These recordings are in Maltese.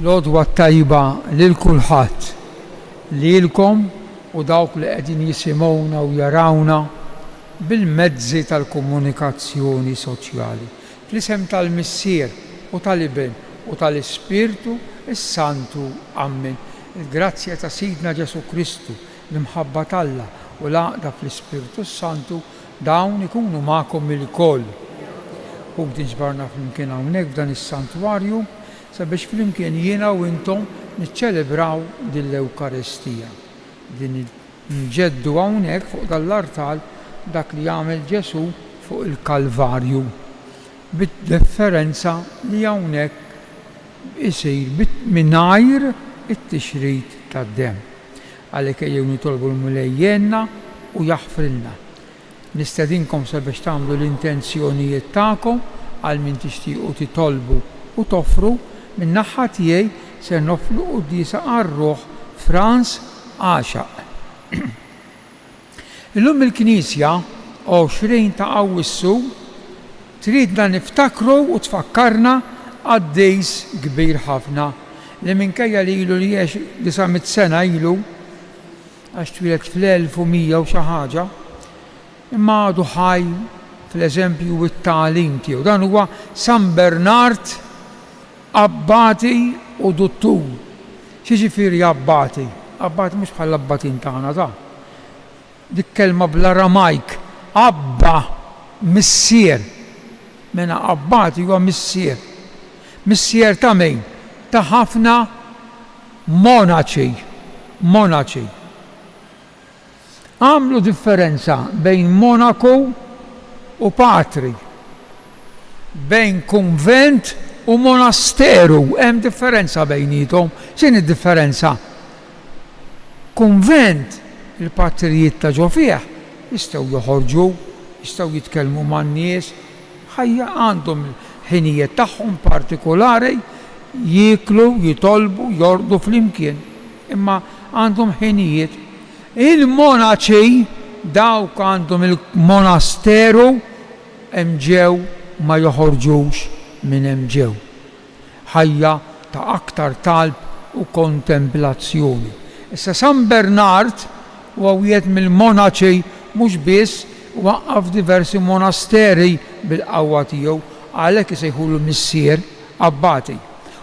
L-għodwa tajba lil kulħadd, lilkom u dawk li qegħdin jisimgħuna u jarawna bil-mezzi tal-komunikazzjoni soċjali. Fl-isem tal-Missier u tal-Iben u tal-Ispirtu is-Santu Amen. Il-grazzja ta' Sidna Ġesu Kristu, l-imħabba t'Alla u l-għaqda fl-Ispirtu Santu dawn ikunu magħkom il-koll. U ġbarna flimkien hawnhekk f'dan is-santwarju sabiex flimkien jiena u intom niċċelebraw din l-Ewkaristija. Din nġeddu hawnhekk fuq dal-artal dak li jagħmel Ġesu fuq il-Kalvarju. Bid-differenza li hawnhekk isir mingħajr it-tixrid tad-demm. Għalhekk ejjew nitolbu l-mulejjenna u jaħfrilna. Nistedinkom sabiex tagħmlu l-intenzjonijiet tagħkom għal min tixtiequ titolbu u toffru min-naħa tiegħi se noflu qudiesa għar-Ruħ Franz Għaxaq. Illum il-Knisja 20 ta' Awwissu tridna niftakru u tfakkarna għad-dejs kbir ħafna li minkejja li ilu li 900 sena ilu għax twilet fl-1100 u xi ħaġa, imma għadu ħaj fl-eżempju it-tagħlim tiegħu. Dan huwa San Bernard Abbati u Duttur. X'jiġifieri Abbati? Abbati mhux bħal abbatin tagħna ta'. Dik kelma bl-Aramajk, abba, missier. Mena Abbati huwa missier. Missier ta' min? Ta' ħafna monaċi. Monaċi. Għamlu differenza bejn monaku u patri, bejn konvent u monasteru, hemm differenza bejnietom. X'inhi d-differenza? Konvent il-patrijiet ta' ġo fih jistgħu joħorġu, jistgħu jitkellmu man-nies, ħajja għandhom il-ħinijiet tagħhom partikolari, jieklu, jitolbu, jordu flimkien, imma għandhom ħinijiet. Il-monaċi dawk għandhom il-monasteru hemm ġew ma joħorġux minn hemm ġew. Ħajja ta' aktar talb u kontemplazzjoni. Issa San Bernard huwa wieħed mill-monaċi mhux biss waqqaf diversi monasteri bil-qawwa tiegħu għalhekk isejħulu missier Abbati.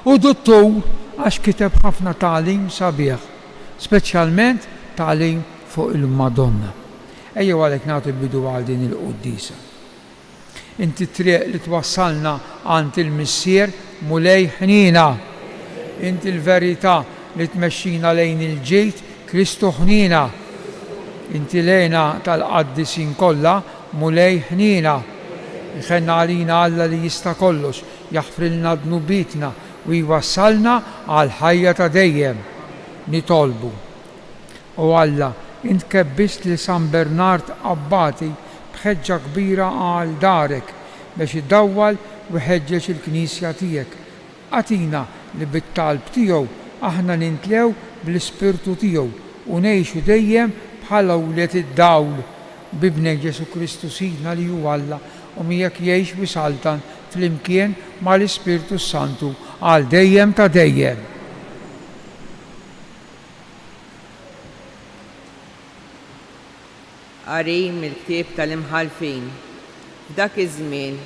U Duttur għax kiteb ħafna tagħlim sabiħ, speċjalment tagħlim fuq il-Madonna. Ejjew għalhekk nagħtu bidu għal din il-qudiesa. Inti triq li twassalna għand il-missier mulej ħnina. Inti l-verità li tmexxina lejn il-ġejt Kristu ħnina. Inti lejna tal-qaddisin kollha mulej ħnina. Iħenna għalina Alla li jista' kollox, jaħfrilna dnubitna u jwassalna għal ħajja ta' dejjem. Nitolbu. U Alla, int kebbist li San Bernard Abbati bħeġġa kbira għal darek biex iddawwal u ħeġġeġ il-Knisja tiegħek. Għatina li bit-talb tiegħu aħna nintlew bl-Ispirtu tiegħu u ngħixu dejjem bħala wlied id-dawl b'ibnek Ġesu Kristu Sidna li hu Alla u miegħek jgħix wisaltan flimkien mal-Ispirtu Santu għal dejjem ta' dejjem. Qari mill-ktieb tal-imħalfin. F'dak iż-żmien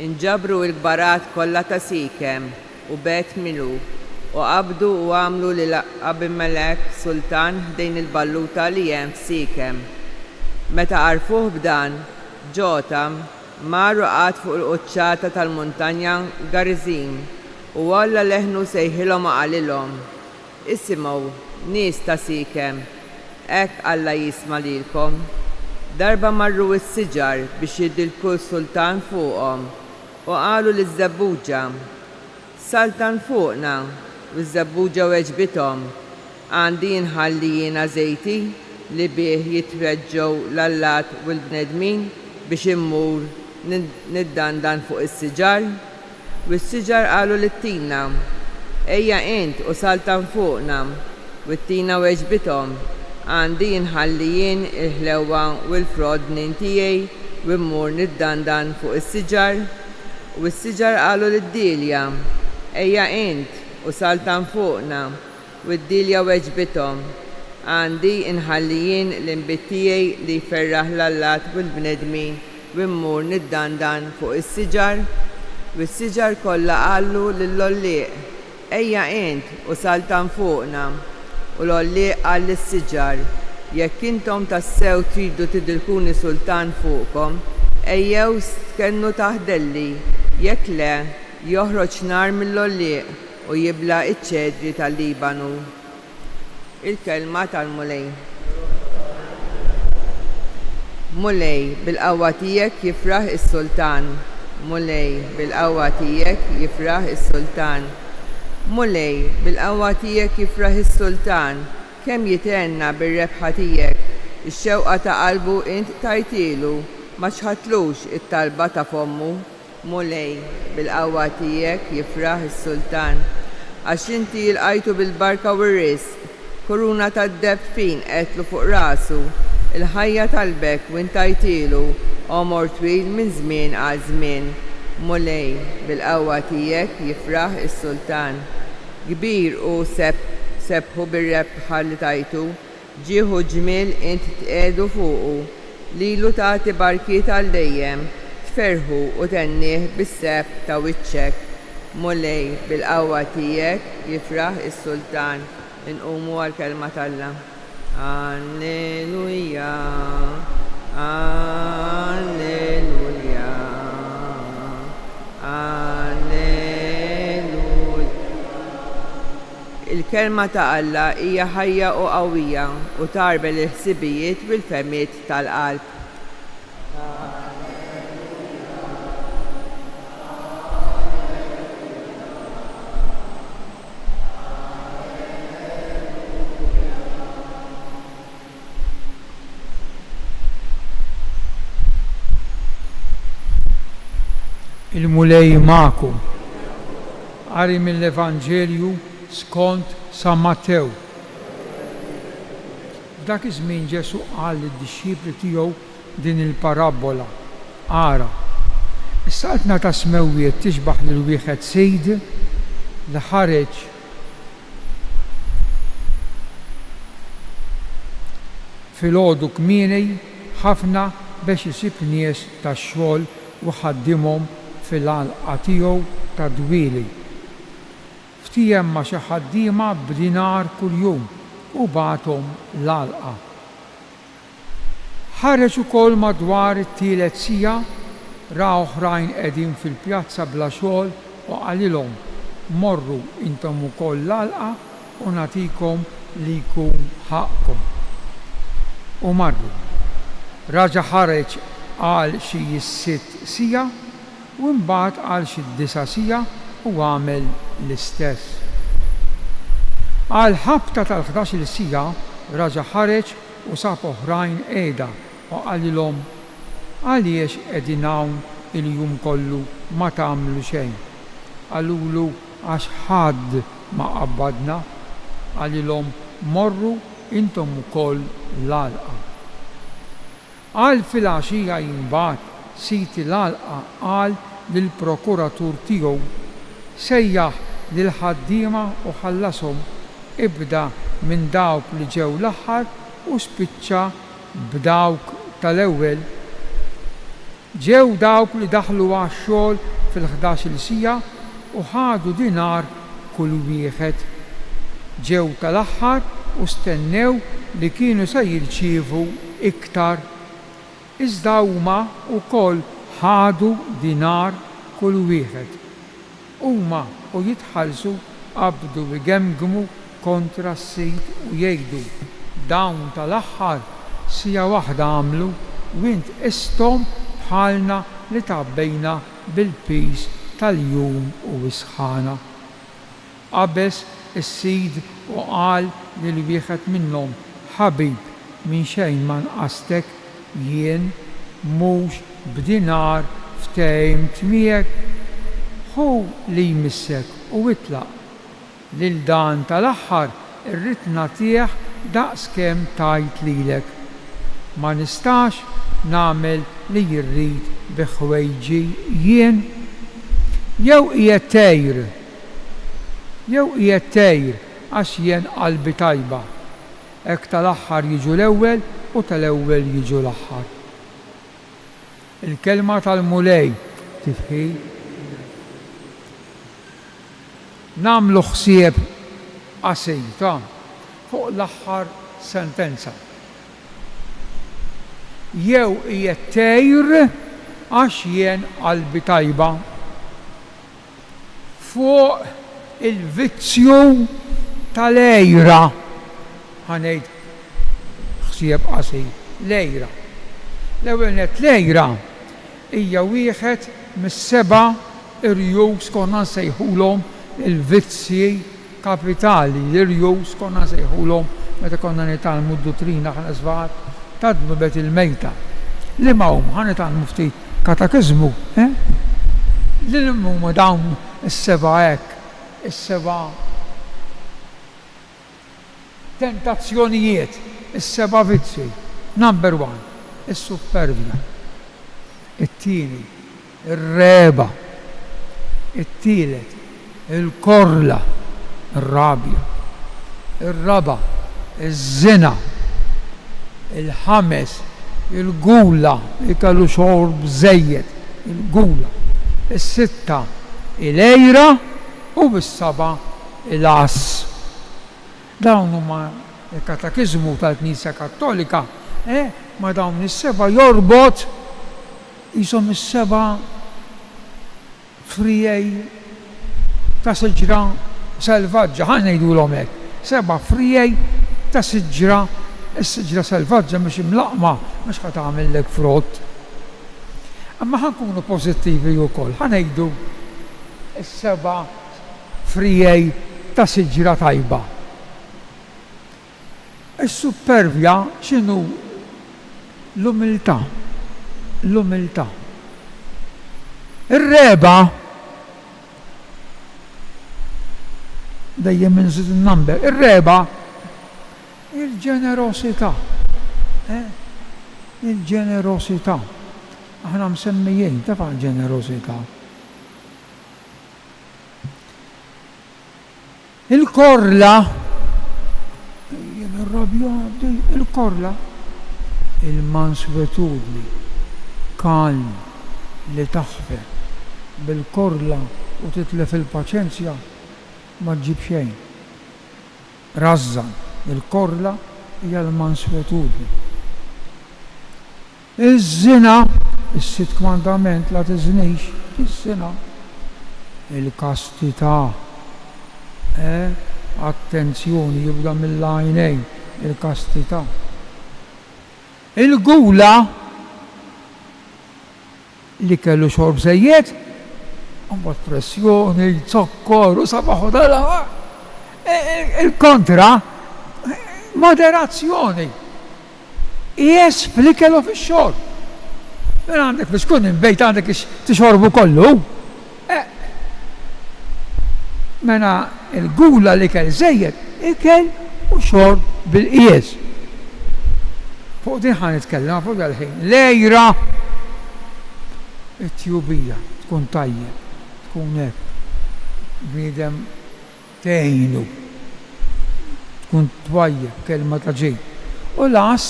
inġabru l-kbarat kollha ta' Sikem u Bet Milu u qabdu u għamlu lil Abimelek sultan ħdejn il-balluta li hemm f'Sikem. Meta għarfuh b'dan, Ġotam marru qatt fuq il-quċċata tal-muntanja Garizim u Alla leħnu sejħilhom għalilhom. Isimgħu nies ta' Sikem, hekk Alla jisma' lilkom. Darba marru s-siġar biex jiddilku s-sultan fuqhom u qalu liż-żebbuġa, Saltan fuqna, u z-żebbuġa weġbithom, għandi nħalli jiena żejti li bih jitweġġew l-allat u l-bnedmin biex immur niddandan fuq is-siġar. U s-siġar qalu lit-tina, ejja int u Saltan fuqna, u t-tina weġbithom, għandi nħalli jien il-ħlewwa u l-frodnin tiegħi u mmur niddandan fuq is-siġar. U s-siġar qalu lid-dilja, ejja int u saltan fuqna u d-dilja weġbitom. Għandi inħallijin l-imbittijaj li ferraħ l-allat bil-bnedmin u mmur niddandan fuq is-siġar u s-siġar kollha qallu lill-Ollieq ejja int u saltan fuqna u l-Ollieq qal lis-siġar jekk intom tassew tridu tidilkuni sultan fuqkom ejjew skennu taħdelli jekk le joħroġ nar mill-Ollieq u jibla iċ-ċedri tal-Libanu. Il-kelma tal-Mulej. Mulej bil-qawwa tiegħek jifraħ is-sultan. Mulej bil-qawwa tiegħek jifraħ is-sultan. Mulej bil-qawwa tiegħek jifraħ is-sultan. Kemm jitenna bir-rebħa tiegħek. Ix-xewqa ta' qalbu int tajtilu ma xħatlux it-talba ta' fommu. Mulej bil-qawwa tiegħek jifraħ is-sultan. Għax inti lqajtu bil-barka u r-risq. Kuruna tad-deb fin qetlu fuq rasu, il-ħajja talbek u intajtilu, omor twil minn żmien għal żmien. Mulej bil-qawwa tiegħek jifraħ is-sultan. Kbir u sebħu bir-rebħa li tajtu, ġieħu ġmiel int tqedu fuqu, lilu tagħti barkiet għal dejjem, tferħu u tennieh bis-seb ta' wiċċek. Mulej bil-qawwa tiegħek jifraħ is-sultan. Inqumu għal-kelma tal-Alla. Alleluja, alleluja, alleluja. Il-kelma ta' Alla hija ħajja u qawwija u tarbel il-ħsibijiet bil-femiet tal-qalb. Il-Mulej ma'kum. Qari mill-Evanġelju skont San Mattew. F'dak iż-żmien Ġesu qal lid-dixxipli tiegħu din il-parabola. Ara, is-saltna ta' smewwiet tixbaħ lil wieħed sejd li ħareġ filgħodu kmieni ħafna biex isib nies tax-xogħol u ħaddimhom fil-għalqa tiegħu ta' dwieli. Ftiem ma' xi ħaddiema b'dinar kuljum u bagħathom l-għalqa. Ħareġ ukoll madwar it-tielet siegħa ra oħrajn qegħdin fil-pjazza bla xogħol u qalilhom morru intom ukoll l-għalqa u nagħtikom li jkun ħaqkom. U marru. Raġa' ħareġ għal xi sitt siegħa u mbagħad għal xi 9 siegħa u għamel l-istess. Għal ħabta tal-11 siegħa raġa' ħareġ u sab oħrajn qiegħda u qalilhom għaliex qegħdin hawn il-jum kollu ma tagħmlu xejn. Qalulu għax ħadd ma qabbadna, qalilhom morru intom ukoll l-għalqa. Għal fil-għaxija jimbagħad siti l-għalqa qal lill-prokuratur tiegħu sejjaħ lill-ħaddiema u ħallasom ibda minn dawk li ġew l-aħħar u spiċċa b'dawk tal-ewwel. Ġew dawk li daħlu għax-xogħol fil-11 siegħa u ħadu dinar kull wieħed. Ġew tal-aħħar u stennew li kienu se jirċievu iktar. Iżda huma wkoll ħadu dinar kull wieħed. Huma u jitħallsu qabdu igemgmu kontra s-sid u jgħidu dawn tal-aħħar siegħa waħda għamlu u int qishom bħalna li tabbejna bil-piż tal-jum u wisħana. Qabeż is-sid u qal lil wieħed minnhom ħabib minn xejn ma nqastek jien mhux b'dinar ftehmt miegħek. Ħu li jmissek u itlaq lil dan tal-aħħar irrid nagħtih daqskemm tajt lilek. Ma nistax nagħmel li jirrid bi ħwejġi jien jew qiegħed tgħajr jew qiegħed tgħajr għax jien qalbi tajba. Hekk tal-aħħar jiġu l-ewwel u tal-ewwel jiġu l-aħħar. Il-kelma tal-mulej tifħi nagħmlu ħsieb qasir fuq l-aħħar sentenza. Jew qiegħed tgħajr għax jien qalbi tajba fuq il-vizzju tal-ejra ħanejt ħsieb qasir l-ejra. L-ewwel net l-ejra hija wieħed mis-7 irjus konna nsejħulhom il-vizzi kapitali, l-irjus konna nsejħulhom meta konna nitalmu d-dottrina ħana żgħar tadnubet il-mejta. Li ma huma ħanitalmu ftit katekizmu, li huma dawn is-7 hekk, is-7 tentazzjonijiet, is-7 vizzi. Number 1, is-supervja. It-tieni, ir-reba. It-tielet, il-korla, ir-rabja. Ir-raba, iż-żina. Il-ħames, il-gula, ikellu xorb żejjed, il-gula. Is-sitta, il-ejra u bis-7 il-qas. Dawn huma il-katekizmu tal-Knisja Kattolika, ma dawn is-7 jorbot ishom is-7 frijej ta' siġra selvaġġa, ħa ngħidulhom hekk. 7 frijej ta' siġra, is-siġra selvaġġa mhux imlaqma, mhux ħa tagħmellek frott. Imma ħankunu pożittivi wkoll, ħa ngħidu is-7 frijej ta' siġra tajba. Is-supervja x'inhu l-umiltà. L-umiltà. Ir-reba dejjem inżid in-number. Ir-reba il-ġenerosità. Il-ġenerosità. Aħna msemmijin ta' ġenerosità. Il-korla il-korla il-manswetudni kalm li taħfer bil-korla u titlef il-paċenzja ma tġib xejn. Razzan, il-korla hija l-manswetudni. Iż-żina, is-sitt kmandament la tiżnix, iż-żina. Il-kastità, attenzjoni jibda mill-għajnejn, il-kastità. Il-gula li kellu xorb żejjed, mbagħad pressjoni, zokkor u sabaħu dala. Il-kontra, moderazzjoni. Jes fl-ikel u fix-xorb. Mela għandek biex tkun inbejt għandek tixorbu kollu. Mela il-gula li kell żejjed, ikel u xorb bil-qies. Fuq din ħan nitkellem fuq dal-ħin. Lejra it-tjubija tkun tajjeb, tkun hekk. Bniedem tgħinu. Tkun twajjeb kelma ta' ġej. U las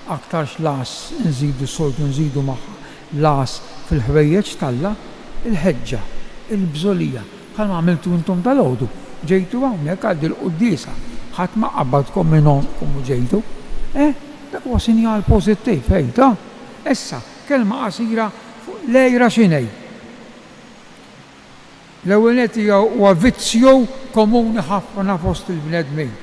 aktarx las nżidu soltu nżidu magħha. Las fil-ħwejjeġ talla il-ħeġġa, il-bżolija. Bħalma għamiltu intom tal-għodu, ġejtu hawnhekk għaddi l-qudiesa, ħadd ma qabbadkom minnhomkom u ġejtu. Dak huwa sinjal pożittiv, ejta. Issa, kelma qasira fuq lejra x'inhi. L-ewwel nett huwa vizzju komuni ħafna fost il-bnedmin.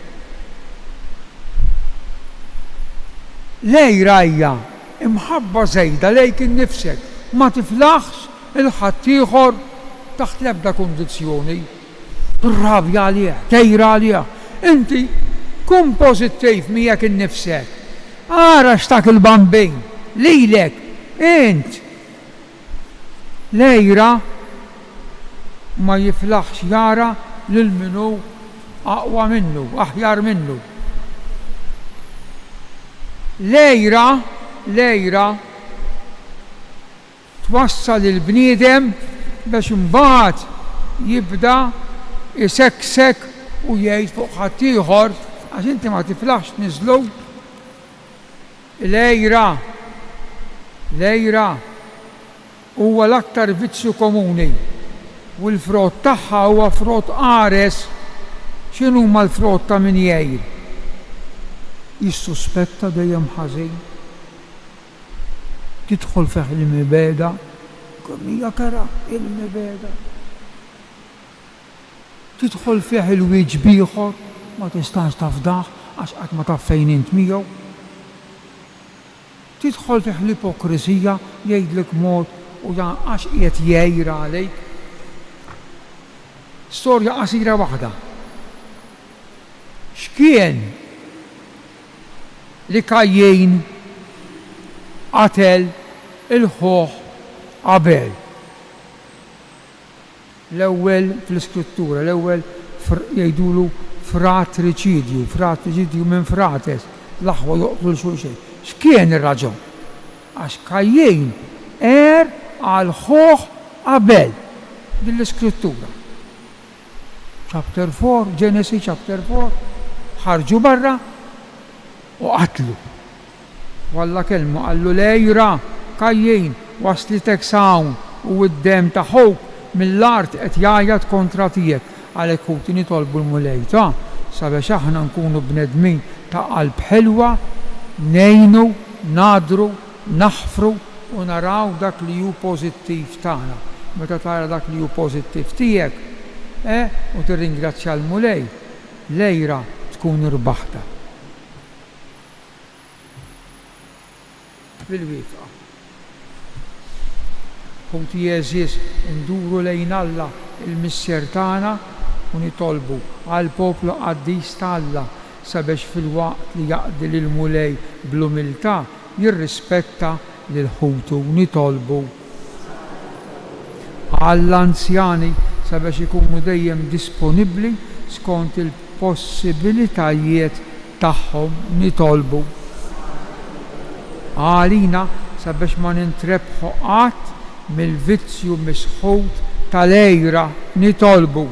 Lejra hija imħabba żejda lejk innifsek, ma tiflaħx il-ħadd ieħor taħt l-ebda kundizzjoni. Rabja għaliha, tejra għaliha. Inti kun pożittiv miegħek innifsek. Ara x'tak il-bambin, lilek, int. Lejra ma jiflaħx jara lil minnu aqwa minnu, aħjar minnu. Lejra twassal il-bniedem biex imbagħad jibda iseksek u jgħid fuq ħaddieħor għax inti ma tiflaħx niżlu l-ejra huwa l-aktar vizzju komuni u l-frott tagħha huwa frott qares. X'inhu huma l-frott ta' min jgħid? Jissuspetta dejjem ħażin. Tidħol fih il-mibeda, kemm hija kera il-mibeda. Tidħol fih il-wieġb ieħor ma tistax tafdah għax qatt ma taf fejn int miegħu. Tidħol fih l-ipokrisija jgħidlek mod u għax qiegħed jgħira għalejk. Storja qasira waħda. X'kien li Kajjin qatel il-ħoħ Abel? L-ewwel fl-iskrittura, l-ewwel jgħidulu fratriċidju minn frates, l-aħwa joqtlu xulxejn. X'kien ir-raġun? Għax Kajjin għal ħoħ Abel bil-iskrittura. Chapter 4, Genesis chapter 4, ħarġu barra u qatlu. Walla kelmu qallu lejra Kajjin waslitek sawn u d-dem taħok mill-art qed jgħajjad kontra tiegħek għalhekk hu nitolbu l-mulejta sabiex aħna nkunu bnedmin ta' qalb ħelwa, ngħinu, nadru, naħfru u naraw dak li hu pożittiv tagħna. Meta tara dak li hu pożittiv tiegħek, u tirringrazzja l-mulej, lejra tkun irbaħta. Bil-wifqa. Punti jeżis nduru lejn Alla il-missier tagħna u nitolbu għal poplu qaddis ta' Alla sabiex fil-waqt li jaqdi lil-mulej bl-umiltà jirrispetta lil ħutu nitolbu għall-anzjani sabiex ikunu dejjem disponibbli skont il-possibilitajiet tagħhom nitolbu. Għalina sabiex ma nintrebħu qatt mill-vizzju misħut tal-ejra nitolbu.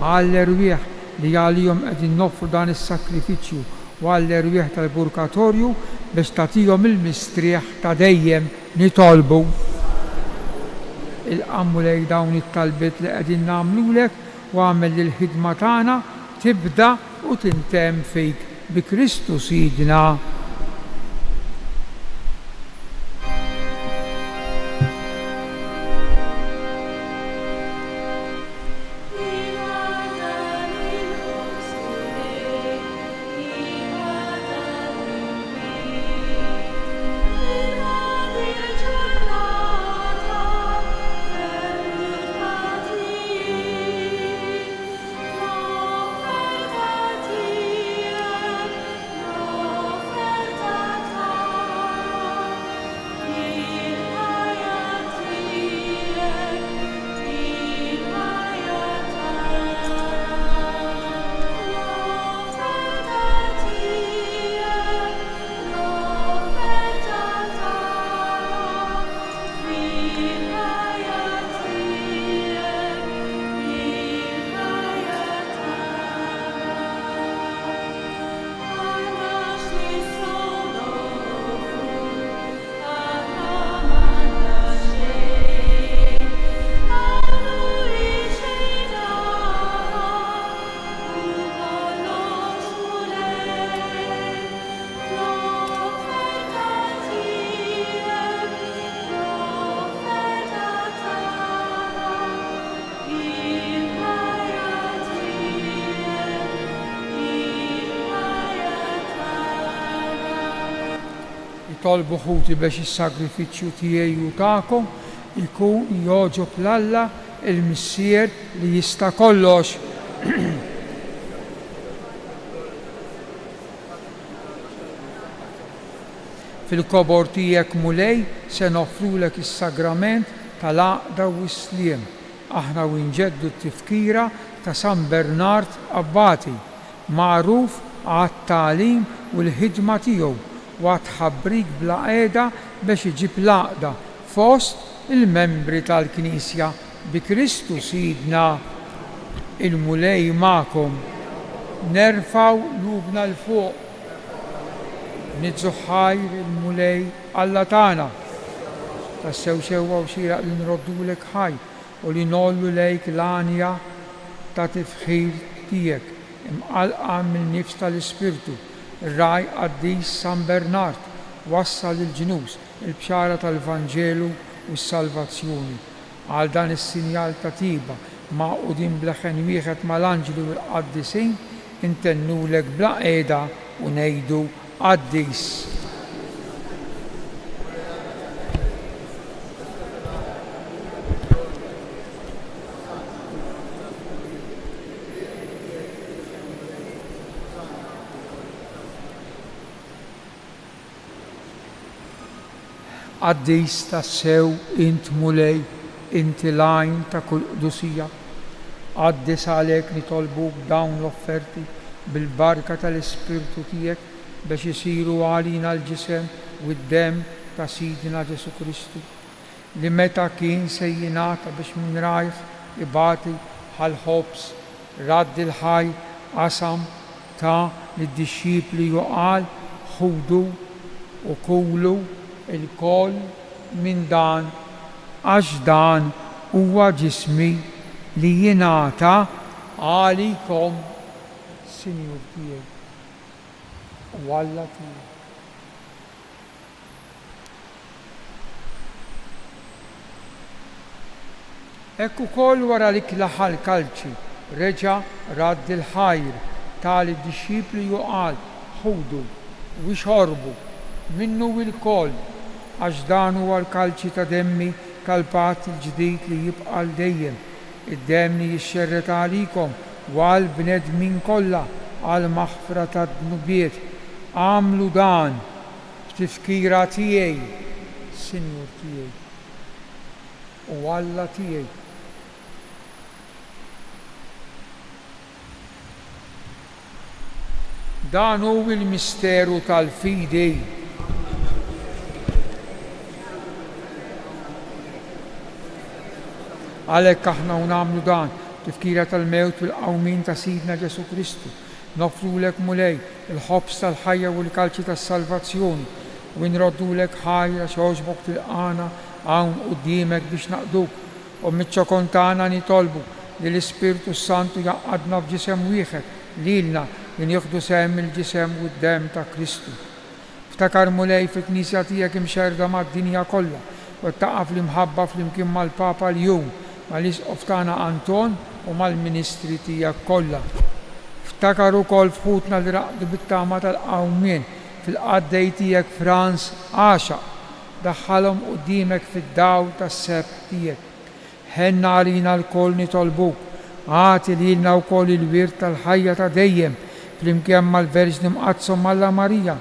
Għall-erwieħ li għalihom qegħdin noffru dan is-sakrifiċċju u għall-erwieħ tal-purgatorju biex tagħtihom il-mistrieħ ta' dejjem nitolbu. Il-qammu lejn dawn it-talbiet li qegħdin nagħmlulek u għamel li l-ħidma tagħna tibda u tintemm fik bi Kristu Sidna. Tolbu ħuti biex is-sagrifiċċju tiegħi u tagħkom ikun jogħġob l-Alla il-missier li jista' kollox. Fil-kobor tiegħek mulej se noffrulek is-sagrament tal-għaqda u s-sliem. Aħna winġeddu t-tifkira ta' San Bernard Abbati, magħruf għat-tagħlim u l-ħidma tiegħu u għat-ħabbrik bla qiegħda biex iġib l-għaqda fost il-membri tal-Knisja bi Kristu Sidna. il-mulej ma'kom. Nerfaw lubna l-fuq. Nidżu ħajr il-mulej Alla tagħna. Tassew sewwa u xieraq li nroddulek ħaj u li nollu lejk l-għanja ta' tifħir tiegħek imqalqa mill-nifs tal-Ispirtu. Ir-raj qaddis San Bernard wassal il-ġnus il-bxara tal-Vanġelu u s-salvazzjoni. Għal dan is-sinjal ta' tiba ma' qudiem bleħen wieħed mal-anġli u l-qaddisin intennulek bla qiegħda u ngħidu qaddis. Qaddis tassew int mulej, inti lajn ta' kull qdusija. Qaddis għalhekk nitolbuk dawn l-offerti bil-barka tal-Ispirtu tiegħek biex isiru għalina l-ġisem u d-dem ta' Sidina Ġesu Kristu li meta kien se jingħata biex min rajh ibati ħal-ħobs radd il-ħaj qasam ta' lid-dixxipli u qal ħudu u kulu il-koll minn dan għax dan huwa ġismi li jingħata għalikom Sinjur tiegħi u Alla tiegħi. Hekk ukoll wara li klaħal kalċi reġa' radd il-ħajr tal-dixxipli u qal ħudu u xorbu minnu il-koll għax dan huwa l-kalċi ta' demmi tal-patt il-ġdid li jibqa' dejjem. Id-demm li jixxerret għalikom u għal bnedmin kollha għal maħfra tad-dnubiet. Għamlu dan f'tifkira tiegħi, Sinjur tiegħi u Alla tiegħi. Dan hu il-misteru tal-fidi. Għalhekk aħna nagħmlu dan tifkira tal-mewt fil-qawmin ta' Sidna Ġesu Kristu. Nofrulek mulej il-ħobs tal-ħajja u l-kalċi tas-salvazzjoni u nroddulek ħajja xogħġbok tilqana hawn quddiemek biex naqduk u miċ-ċokon tagħna nitolbu li l-Ispirtu Santu jaqgħadna f'ġisem wieħed lilna li nieħdu sehem il-ġisem u d-dem ta' Kristu. Ftakar mulej fil-Knisja tiegħek imxerda mad-dinja kollha u ttaqaf l-imħabba flimkien mal-Papa l-jum mal-Isqof tagħna Anton u mal-Ministri tiegħek kollha. Ftakar ukoll fħutna li raqdu bit-tama tal-qawmien fil-qaddej tiegħek Franz Għaxaq daħħalhom quddiemek fid-dawl tas-sebt tiegħek. Ħenna għalina l-koll nitolbuk, għati lilna wkoll il-wirt tal-ħajja ta' dejjem flimkien mal-Verġni Mqazzom Alla Marija,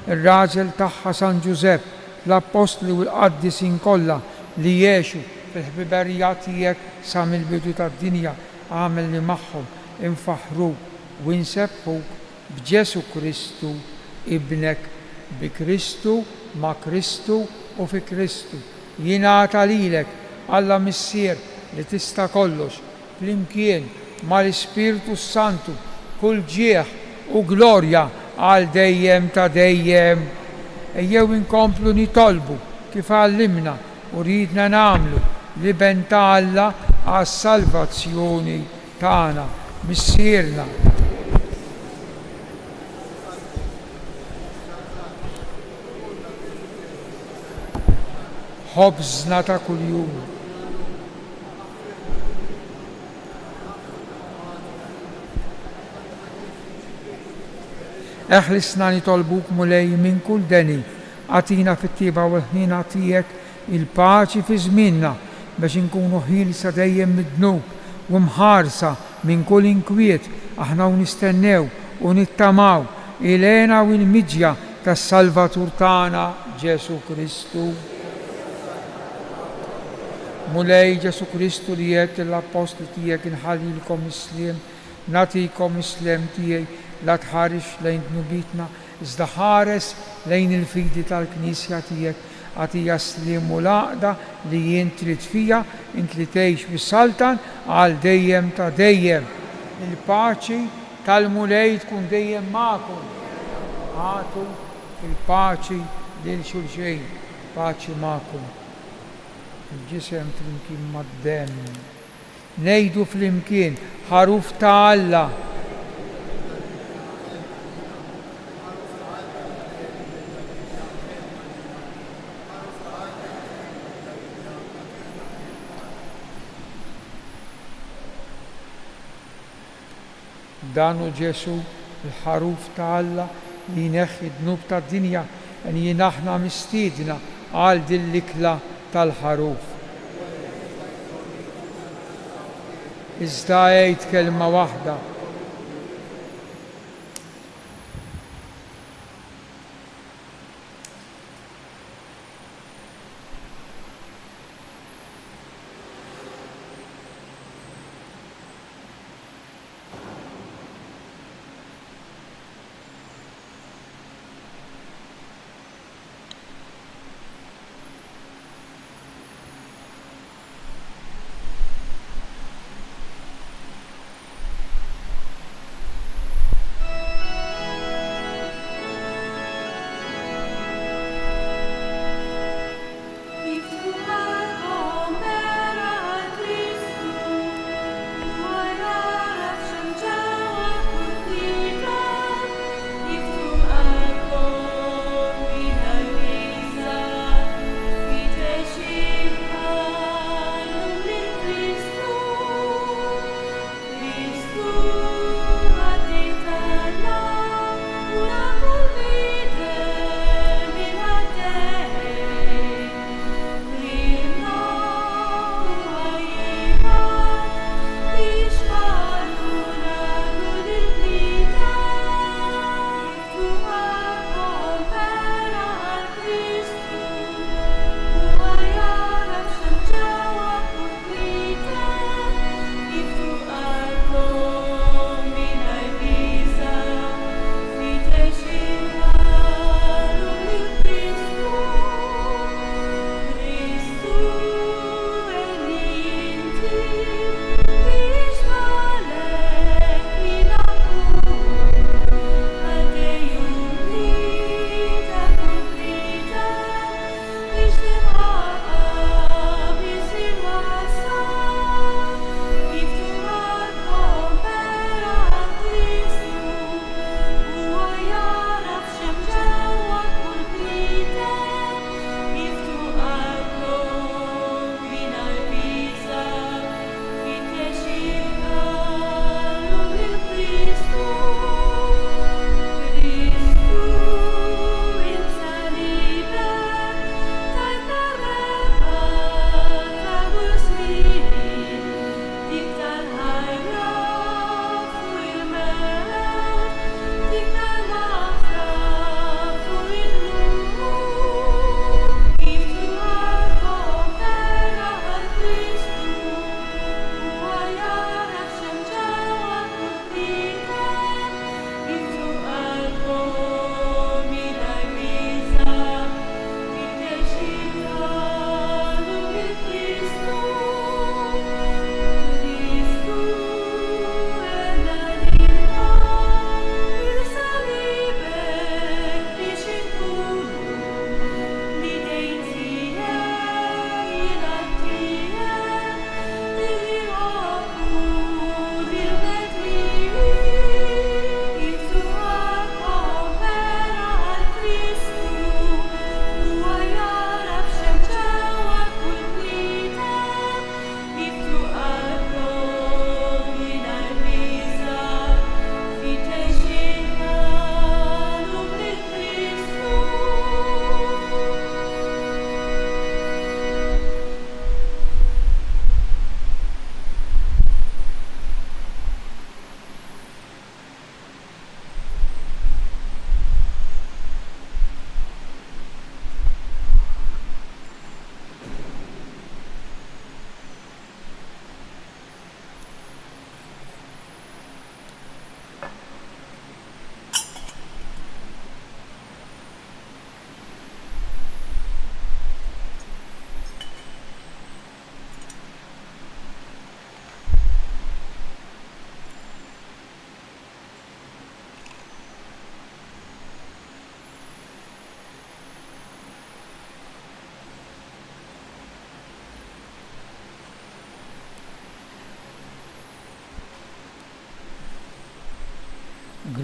ir-raġel tagħha San Ġusepp, l-Apostli u l-Qaddisin kollha li jgħixu fil-ħbiberija tiegħek sa mill-bidu tad-dinja. Għamel li magħhom infaħruk u nsebbħuk b'Ġesu Kristu ibnek, bi Kristu, ma' Kristu u fi Kristu. Jingħata lilek Alla Missier li tista' kollox flimkien mal-Ispirtu Santu kull ġieħ u glorja għal dejjem ta' dejjem. Ejjew inkomplu nitolbu kif għallimna u ridna nagħmlu li benta Alla għas-salvazzjoni tagħna, missierna. Ħobżna ta' kuljum. Eħlisna nitolbuk mulej minn kull deni, għatina fit-tiba u l-ħnina tiegħek il-paċi fi żmienna biex inkunu ħilsa dejjem mid-dnub u mħarsa minn kull inkwiet aħna u nistennew u nittamaw il-għena u l-miġja tas-Salvatur tagħna Ġesu Kristu. Mulej Ġesu Kristu li jgħid l-Apostli tiegħek inħallilkom isliem, nagħtikom isliem tiegħi la tħarix lejn dnubitna, iżda ħares lejn il-fidi tal-Knisja tiegħek, għatija slim u laqda li jien trid fija int li tgħix bis-Saltan għal dejjem ta' dejjem. il-paċi tal-mulej tkun dejjem magħkom. Ħatu il-paċi lil xulxejn, paċi magħkom. Il-ġisem flimkien mad-demm. Ngħidu flimkien ħaruf ta' Alla. Danu Ġesu il-ħaruf ta' Alla li jneħħi d-dnub ta' dinja jien aħna mistiedna għal din l-ikla tal-ħaruf. Iżda għejd kelma waħda.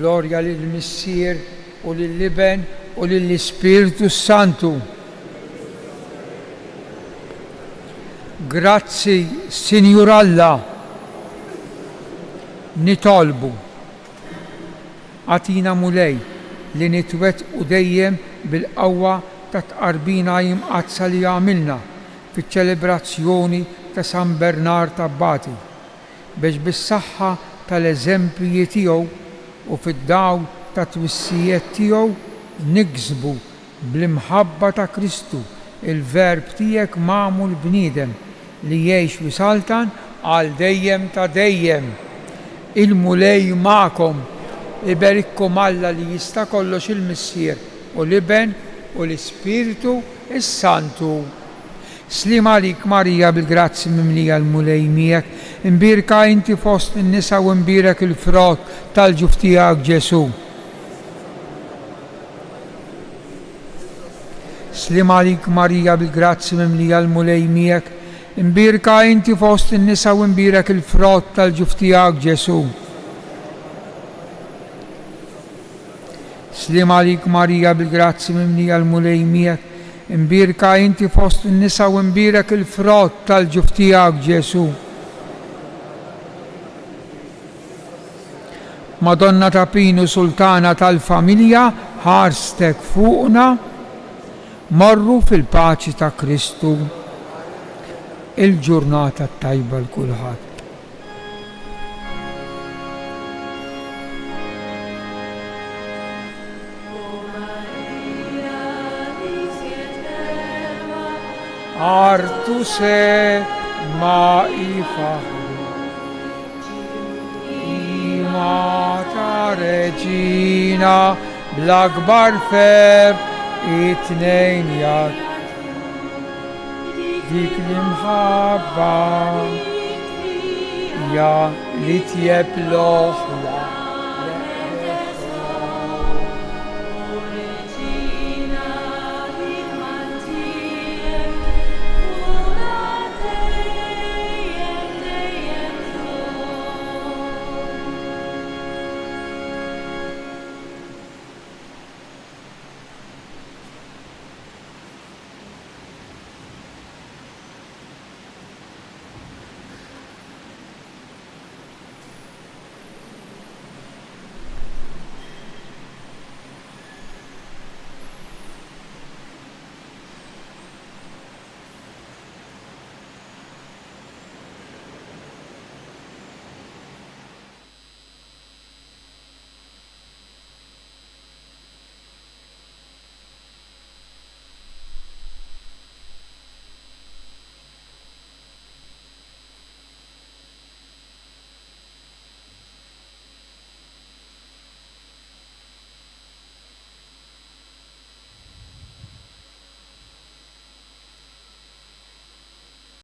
Glorja lill-Missier u lill-Iben u lill-Ispiritu Santu. Grazzi, Sinjur Alla, nitolbu. Għatina mulej li nitwettqu dejjem bil-qawwa ta' tqarbina jimqazza li għamilna fiċ-ċelebrazzjoni ta' San Bernard Abbati biex bis-saħħa tal-eżempji tiegħu u fid-dawl ta' twissijiet tiegħu niksbu bl-imħabba ta' Kristu il-verb tiegħek magħmul bniedem li jgħix wisaltan għal dejjem ta' dejjem. Il-mulej magħkom, iberikkom Alla li jista' kollox il-Missier u l-Iben u l-Ispiritu Santu. Slim għalik Marija bil-grazzi mimlija l-mulej miegħek, imbirka inti fost in-nisa u imbirek il-frott tal-ġuf tiegħek Ġesu. Slim għalik Marija bil-grazzi mimlija l-mulej miegħek, imbirka inti fost in-nisa u imbirek il-frott tal-ġuf tiegħek Ġesu. Slim għalik Marija bil-grazzi mimlija l-mulej miegħek, imbirka inti fost in-nisa u imbirek il-frott tal-ġuf tiegħek Ġesu. Madonna ta' Pinu Sultana tal-familja, ħarstek fuqna, marru fil-paċi ta' Kristu. Il-ġurnata tajba l-kulħadd. Artu se ma ifahru Imata Reġina bl-akbar fer it-tnejn jad dik l-imħabba ja li tjeb loħ